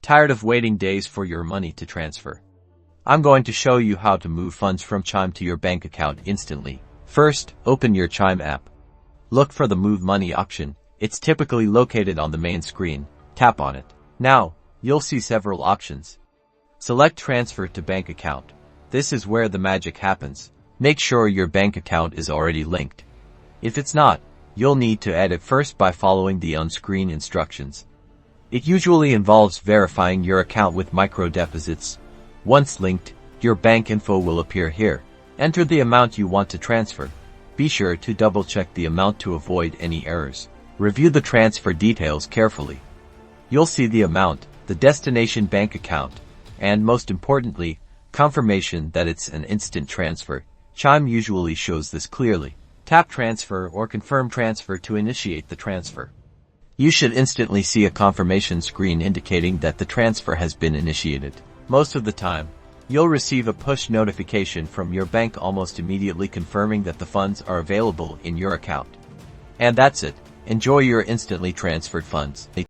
Tired of waiting days for your money to transfer? I'm going to show you how to move funds from Chime to your bank account instantly. First, open your Chime app. Look for the Move Money option. It's typically located on the main screen. Tap on it. Now, you'll see several options. Select Transfer to Bank Account. This is where the magic happens. Make sure your bank account is already linked. If it's not, you'll need to add it first by following the on-screen instructions. It usually involves verifying your account with micro deposits. Once linked, your bank info will appear here. Enter the amount you want to transfer. Be sure to double-check the amount to avoid any errors. Review the transfer details carefully. You'll see the amount, the destination bank account, and most importantly, confirmation that it's an instant transfer. Chime usually shows this clearly. Tap Transfer or Confirm Transfer to initiate the transfer. You should instantly see a confirmation screen indicating that the transfer has been initiated. Most of the time, you'll receive a push notification from your bank almost immediately confirming that the funds are available in your account. And that's it. Enjoy your instantly transferred funds.